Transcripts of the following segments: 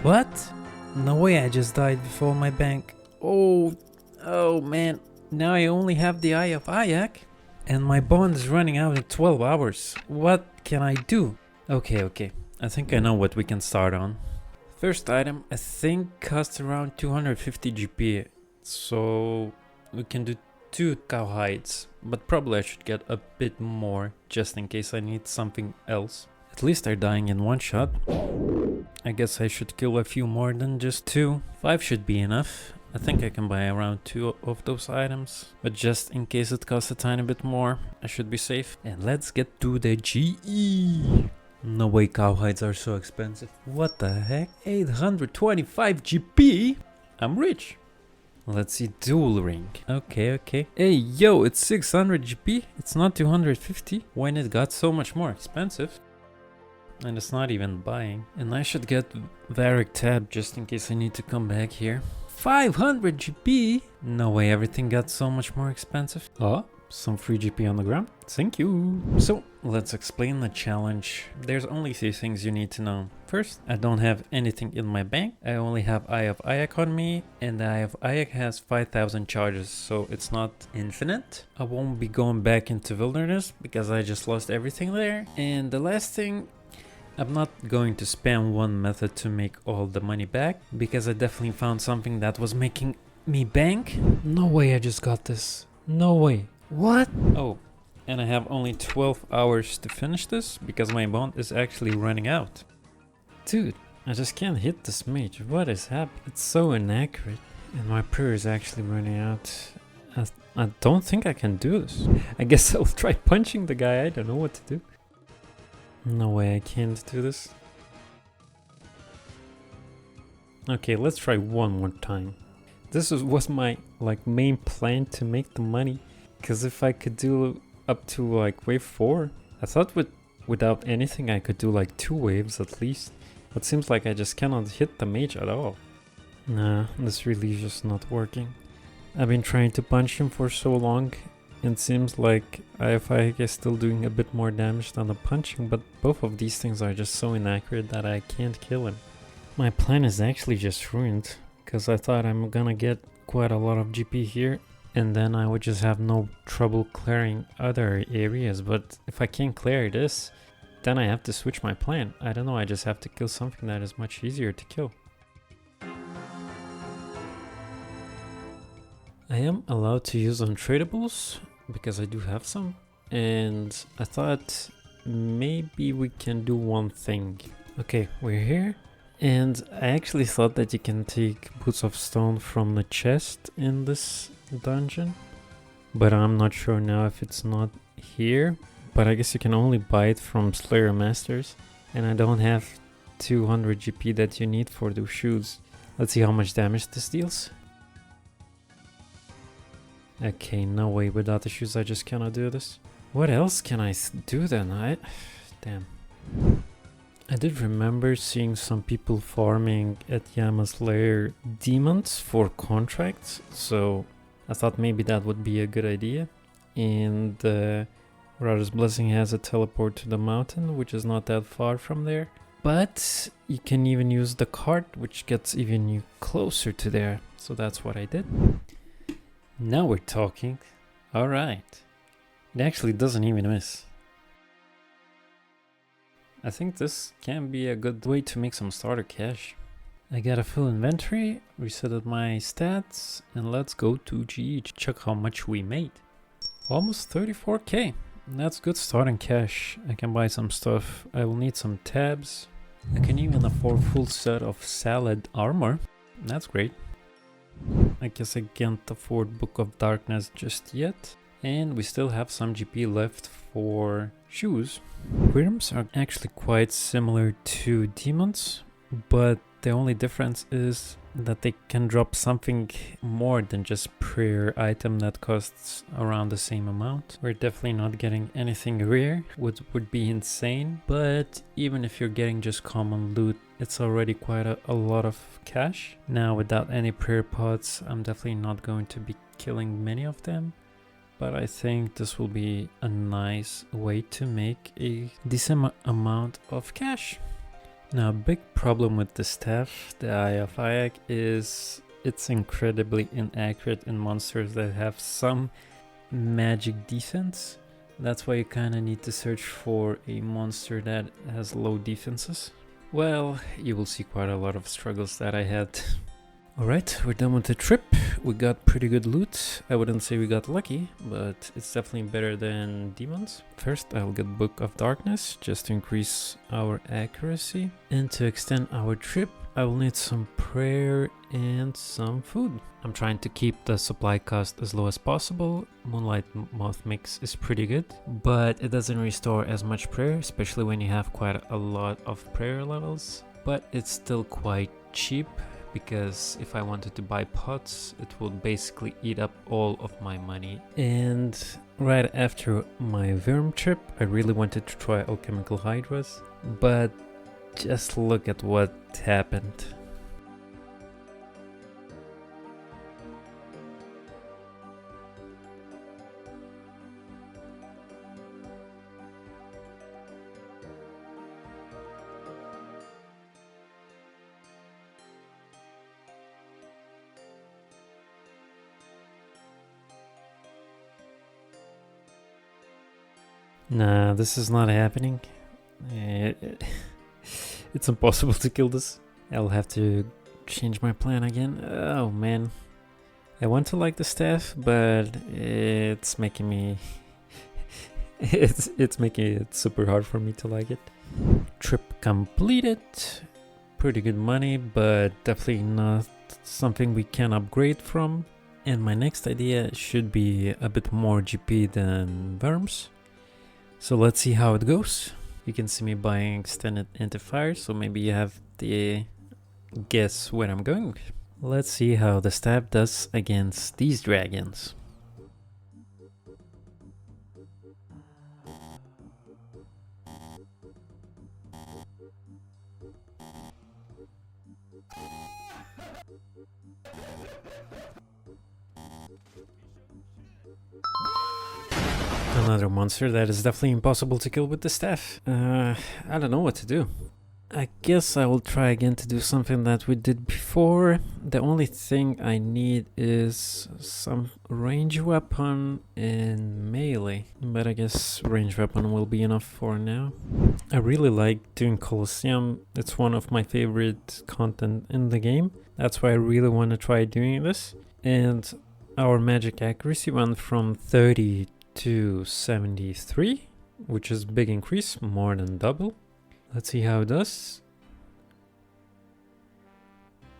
What? No way, I just died before my bank. Oh man. Now I only have the eye of ayak. And my bond is running out in 12 hours. What can I do? Okay. I think I know what we can start on. First item, I think costs around 250 GP. So we can do 2 cow hides. But probably I should get a bit more just in case I need something else. At least they're dying in one shot. I guess I should kill a few more than just 2. 5 should be enough. I think I can buy around 2 of those items. But just in case it costs a tiny bit more, I should be safe. And let's get to the GE. No way cow hides are so expensive. What the heck? 825 GP? I'm rich. Let's see, dual ring. Okay. Hey, yo, it's 600 GP. It's not 250 when it got so much more expensive. And it's not even buying. And I should get Varric tab just in case I need to come back here. 500 GP? No way, everything got so much more expensive. Oh, some free GP on the ground. Thank you. So, let's explain the challenge. There's only 3 things you need to know. First, I don't have anything in my bank. I only have Eye of Ayak on me, and the Eye of Ayak has 5000 charges, so it's not infinite. I won't be going back into Wilderness because I just lost everything there. And the last thing, I'm not going to spam one method to make all the money back, because I definitely found something that was making me bank. No way I just got this. No way. What? Oh, and I have only 12 hours to finish this, because my bond is actually running out. Dude, I just can't hit this mage. What is happening? It's so inaccurate. And my prayer is actually running out. I don't think I can do this. I guess I'll try punching the guy. I don't know what to do. No way I can't do this. Okay, let's try one more time. This was my main plan to make the money, because if I could do up to wave 4, I thought without anything I could do 2 waves at least. It seems like I just cannot hit the mage at all. Nah, this really is just not working. I've been trying to punch him for so long. It seems like I is still doing a bit more damage than the punching, but both of these things are just so inaccurate that I can't kill him. My plan is actually just ruined, because I thought I'm gonna get quite a lot of GP here, and then I would just have no trouble clearing other areas. But if I can't clear this, then I have to switch my plan. I don't know, I just have to kill something that is much easier to kill. I am allowed to use untradables, because I do have some, and I thought maybe we can do one thing. Okay, we're here, and I actually thought that you can take Boots of Stone from the chest in this dungeon, but I'm not sure now if it's not here. But I guess you can only buy it from Slayer Masters, and I don't have 200 GP that you need for those shoes. Let's see how much damage this deals. Okay, no way, without the shoes I just cannot do this. What else can I do then? Damn. I did remember seeing some people farming at Yama's lair demons for contracts, so I thought maybe that would be a good idea. And Rada's Blessing has a teleport to the mountain, which is not that far from there. But you can even use the cart, which gets even closer to there. So that's what I did. Now we're talking. Alright. It actually doesn't even miss. I think this can be a good way to make some starter cash. I got a full inventory, resetted my stats, and let's go to GE to check how much we made. Almost 34k. That's good starting cash. I can buy some stuff. I will need some tabs. I can even afford a full set of salad armor. That's great. I guess I can't afford Book of Darkness just yet. And we still have some GP left for shoes. Worms are actually quite similar to demons, but the only difference is that they can drop something more than just prayer item that costs around the same amount. We're definitely not getting anything rare, which would be insane, but even if you're getting just common loot, it's already quite a lot of cash. Now without any prayer pots, I'm definitely not going to be killing many of them, but I think this will be a nice way to make a decent amount of cash. Now, a big problem with the staff, the Eye of Ayak, is it's incredibly inaccurate in monsters that have some magic defense. That's why you kind of need to search for a monster that has low defenses. Well, you will see quite a lot of struggles that I had. Alright, we're done with the trip. We got pretty good loot. I wouldn't say we got lucky, but it's definitely better than demons. First, I'll get Book of Darkness, just to increase our accuracy. And to extend our trip, I will need some prayer and some food. I'm trying to keep the supply cost as low as possible. Moonlight Moth Mix is pretty good, but it doesn't restore as much prayer, especially when you have quite a lot of prayer levels. But it's still quite cheap, because if I wanted to buy pots, it would basically eat up all of my money. And right after my Worm trip, I really wanted to try Alchemical Hydras, but just look at what happened. Nah, this is not happening. It's impossible to kill this. I'll have to change my plan again. Oh man. I want to like the staff, but it's making me... it's making it super hard for me to like it. Trip completed. Pretty good money, but definitely not something we can upgrade from. And my next idea should be a bit more GP than Worms. So let's see how it goes. You can see me buying extended anti-fire, so maybe you have the guess where I'm going. Let's see how the staff does against these dragons. Another monster that is definitely impossible to kill with the staff. I don't know what to do. I guess I will try again to do something that we did before. The only thing I need is some range weapon and melee. But I guess range weapon will be enough for now. I really like doing Colosseum. It's one of my favorite content in the game. That's why I really want to try doing this. And our magic accuracy went from 30 to 73, which is a big increase, more than double. Let's see how it does.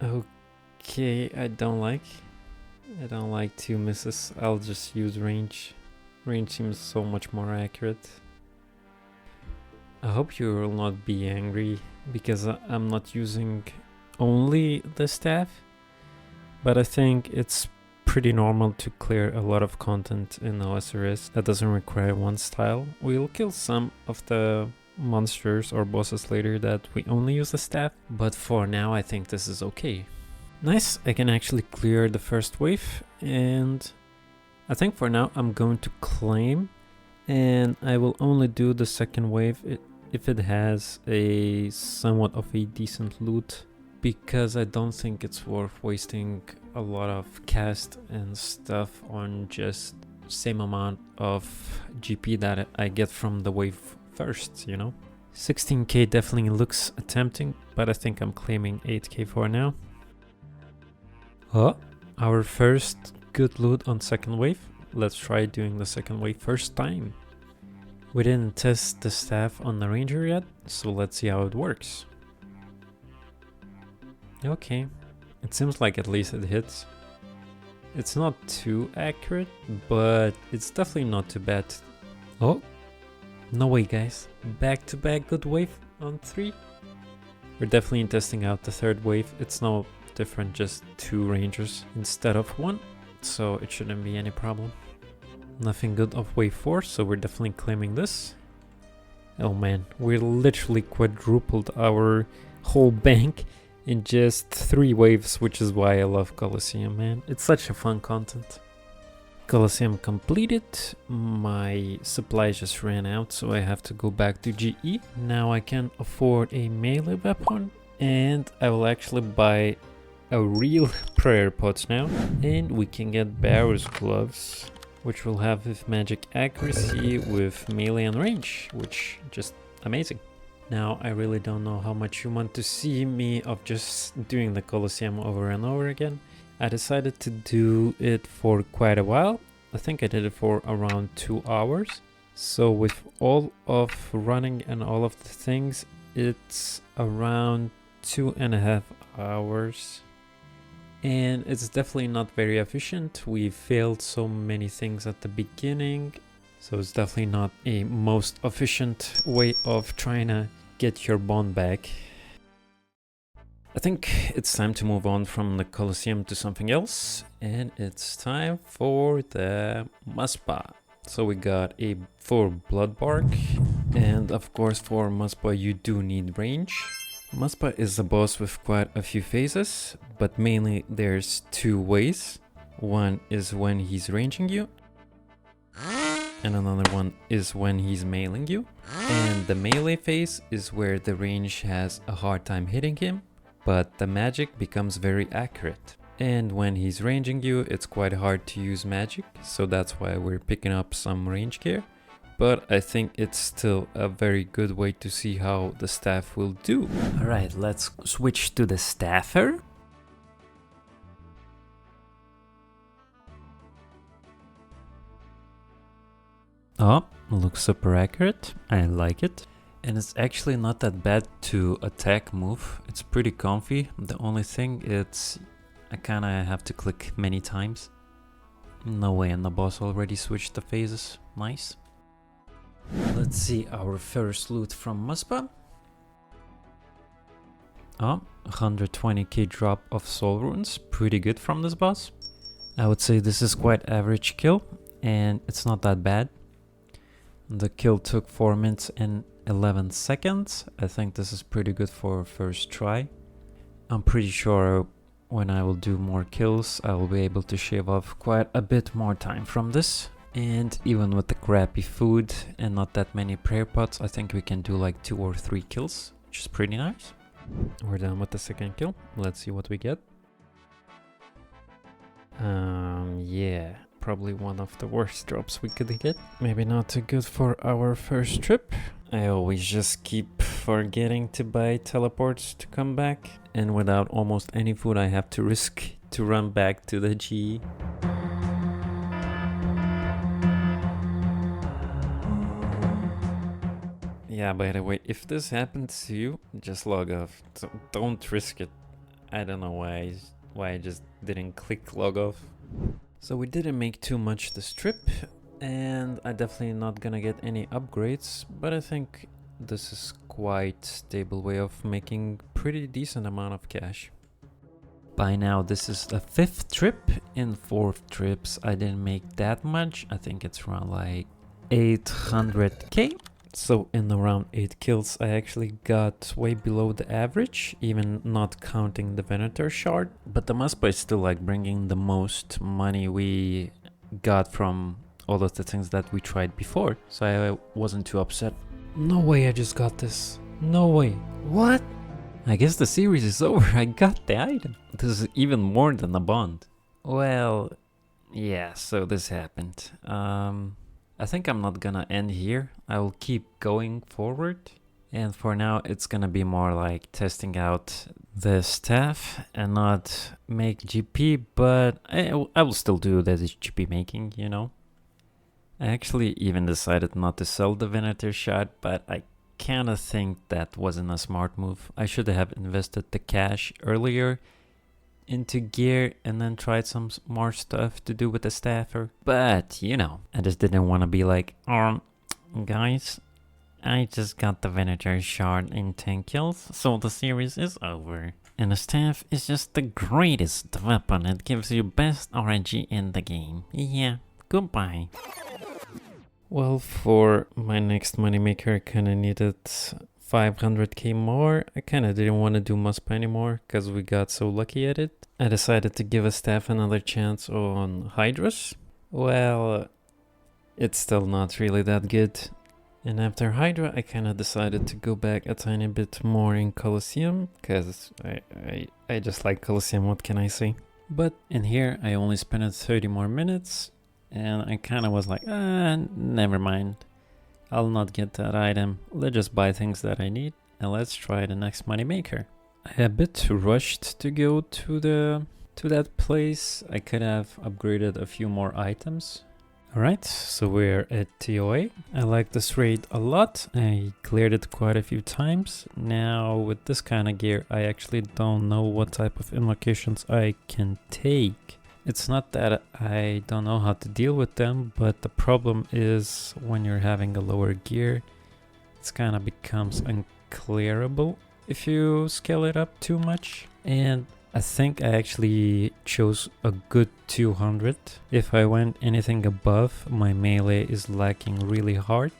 Okay, I don't like 2 misses. I'll just use range. Range seems so much more accurate. I hope you will not be angry because I'm not using only the staff, but I think it's pretty normal to clear a lot of content in Osrs that doesn't require one style. We'll kill some of the monsters or bosses later that we only use the staff, but for now I think this is okay. Nice, I can actually clear the first wave, and I think for now I'm going to claim, and I will only do the second wave if it has a somewhat of a decent loot, because I don't think it's worth wasting a lot of cast and stuff on just same amount of GP that I get from the wave first, you know. 16k definitely looks tempting, but I think I'm claiming 8k for now. Oh, our first good loot on second wave. Let's try doing the second wave first time. We didn't test the staff on the ranger yet, so let's see how it works. Okay, it seems like at least it hits. It's not too accurate, but it's definitely not too bad. Oh, no way guys. Back to back good wave on 3. We're definitely testing out the third wave. It's no different, just 2 rangers instead of 1. So it shouldn't be any problem. Nothing good of wave 4, so we're definitely claiming this. Oh man, we literally quadrupled our whole bank in just 3 waves, which is why I love Colosseum, man. It's such a fun content. Colosseum completed. My supplies just ran out, so I have to go back to GE. Now I can afford a melee weapon, and I will actually buy a real prayer pot now. And we can get Bearer's gloves, which will have with magic accuracy, with melee and range, which just amazing. Now I really don't know how much you want to see me of just doing the Colosseum over and over again. I decided to do it for quite a while. I think I did it for around 2 hours. So with all of running and all of the things, it's around 2.5 hours. And it's definitely not very efficient. We failed so many things at the beginning. So it's definitely not a most efficient way of trying to get your bond back. I think it's time to move on from the Colosseum to something else. And it's time for the Muspah. So we got a 4 blood bark. And of course for Muspah you do need range. Muspah is a boss with quite a few phases, but mainly there's 2 ways. One is when he's ranging you, and another one is when he's meleeing you. And the melee phase is where the range has a hard time hitting him, but the magic becomes very accurate. And when he's ranging you, it's quite hard to use magic, so that's why we're picking up some range gear. But I think it's still a very good way to see how the staff will do. Alright, let's switch to the staffer. Oh, looks super accurate. I like it. And it's actually not that bad to attack move. It's pretty comfy. The only thing it's I kinda have to click many times. No way, and the boss already switched the phases. Nice. Let's see our first loot from Muspah. Oh, 120k drop of soul runes. Pretty good from this boss. I would say this is quite average kill, and it's not that bad. The kill took 4 minutes and 11 seconds. I think this is pretty good for first try. I'm pretty sure when I will do more kills, I will be able to shave off quite a bit more time from this. And even with the crappy food and not that many prayer pots, I think we can do like 2 or 3 kills, which is pretty nice. We're done with the second kill. Let's see what we get. Yeah, probably one of the worst drops we could get. Maybe not too good for our first trip. I always just keep forgetting to buy teleports to come back. And without almost any food, I have to risk to run back to the G. Yeah, by the way, if this happens to you, just log off. So don't risk it. I don't know why I just didn't click log off. So we didn't make too much this trip, and I'm definitely not gonna get any upgrades, but I think this is quite stable way of making pretty decent amount of cash. By now this is the 5th trip. In 4 trips I didn't make that much. I think it's around like 800k. So in around 8 kills I actually got way below the average, even not counting the Venator shard. But the Muspah is still like bringing the most money we got from all of the things that we tried before. So I wasn't too upset. No way I just got this. No way. What? I guess the series is over. I got the item. This is even more than a bond. Well, yeah, so this happened. I think I'm not gonna end here. I will keep going forward. And for now, it's gonna be more like testing out the staff and not make GP, but I will still do the GP making, you know. I actually even decided not to sell the Venator shot, but I kinda think that wasn't a smart move. I should have invested the cash earlier into gear and then tried some more stuff to do with the staffer. But, you know, I just didn't want to be like, guys, I just got the Venator shard in 10 kills, so the series is over. And the staff is just the greatest weapon. It gives you best RNG in the game. Yeah, goodbye. Well, for my next moneymaker, I kinda needed 500k more. I kinda didn't want to do Muspah anymore because we got so lucky at it. I decided to give a staff another chance on Hydras. Well, it's still not really that good. And after Hydra, I kind of decided to go back a tiny bit more in Colosseum, because I just like Colosseum, what can I say? But in here, I only spent 30 more minutes, and I kind of was like, never mind. I'll not get that item, let's just buy things that I need, and let's try the next moneymaker. I a bit rushed to go to that place. I could have upgraded a few more items. Alright, so we're at TOA. I like this raid a lot. I cleared it quite a few times. Now with this kind of gear, I actually don't know what type of invocations I can take. It's not that I don't know how to deal with them, but the problem is when you're having a lower gear, it kind of becomes unclearable if you scale it up too much. And I think I actually chose a good 200. If I went anything above, my melee is lacking really hard.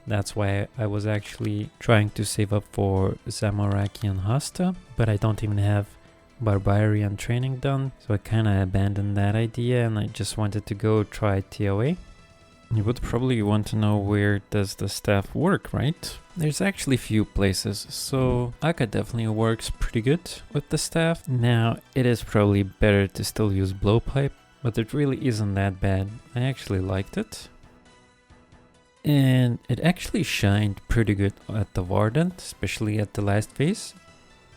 That's why I was actually trying to save up for Zamorakian and Hasta, but I don't even have Barbarian training done, so I kind of abandoned that idea and I just wanted to go try TOA. You would probably want to know where does the staff work, right? There's actually few places, so ayak definitely works pretty good with the staff. Now, it is probably better to still use blowpipe, but it really isn't that bad. I actually liked it. And it actually shined pretty good at the Warden, especially at the last phase.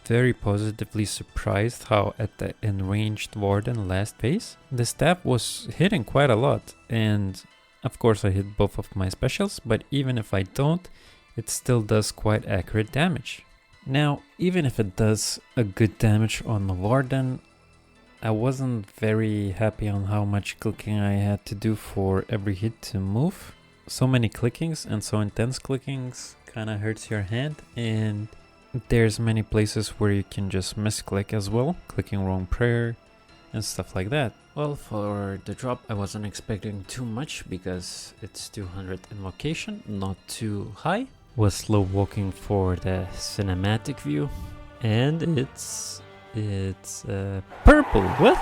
Very positively surprised how at the enraged Warden last phase, the staff was hitting quite a lot, and of course I hit both of my specials, but even if I don't, it still does quite accurate damage. Now, even if it does a good damage on the Warden, I wasn't very happy on how much clicking I had to do for every hit to move. So many clickings and so intense clickings kinda hurts your hand, and there's many places where you can just misclick as well, clicking wrong prayer and stuff like that. Well, for the drop I wasn't expecting too much because it's 200 invocation, not too high. Was slow walking for the cinematic view, and it's purple. What?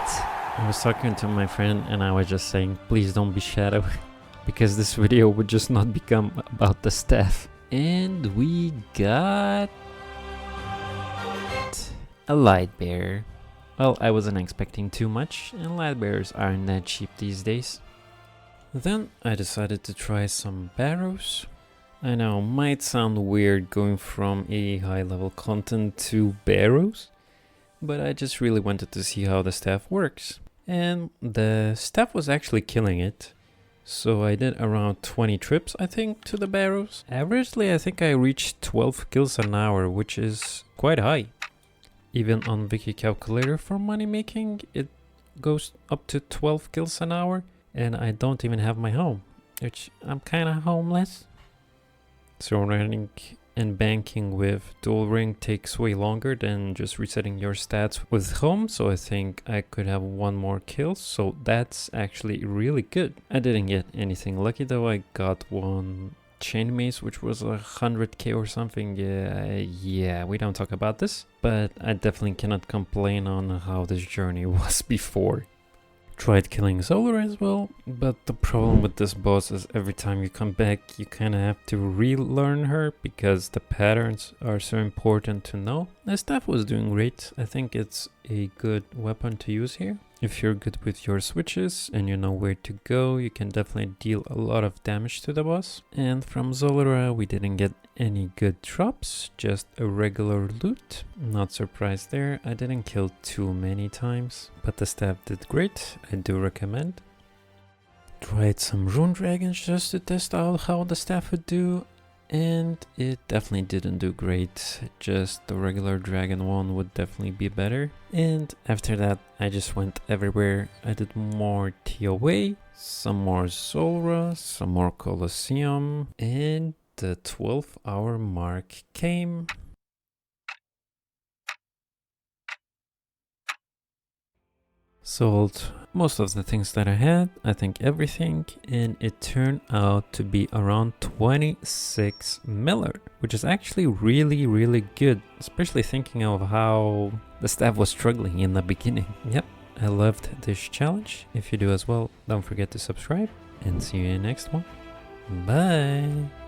I was talking to my friend and I was just saying, please don't be shadow, because this video would just not become about the staff. And we got a light bear. Well, I wasn't expecting too much, and light bears aren't that cheap these days. Then I decided to try some barrows. I know, might sound weird going from a high level content to barrows, but I just really wanted to see how the staff works. And the staff was actually killing it. So I did around 20 trips, I think, to the barrows. Averagely, I think I reached 12 kills an hour, which is quite high. Even on Wiki Calculator for money making, it goes up to 12 kills an hour, and I don't even have my home, which I'm kind of homeless. So running and banking with dual ring takes way longer than just resetting your stats with home, so I think I could have one more kill, so that's actually really good. I didn't get anything lucky though. I got one chain mace which was 100k or something. Yeah, we don't talk about this, but I definitely cannot complain on how this journey was before. Tried killing Zolar as well, but the problem with this boss is every time you come back you kind of have to relearn her because the patterns are so important to know. The staff was doing great. I think it's a good weapon to use here. If you're good with your switches and you know where to go, you can definitely deal a lot of damage to the boss. And from Zolara we didn't get any good drops, just a regular loot. Not surprised there. I didn't kill too many times, but the staff did great. I do recommend. Tried some rune dragons just to test out how the staff would do, and it definitely didn't do great. Just the regular dragon one would definitely be better. And after that I just went everywhere. I did more TOA, some more Zolra, some more Colosseum, and the 12-hour mark came. Sold most of the things that I had, I think everything, and it turned out to be around 26 miller, which is actually really good, especially thinking of how the staff was struggling in the beginning. Yep, I loved this challenge. If you do as well, don't forget to subscribe and see you in the next one. Bye.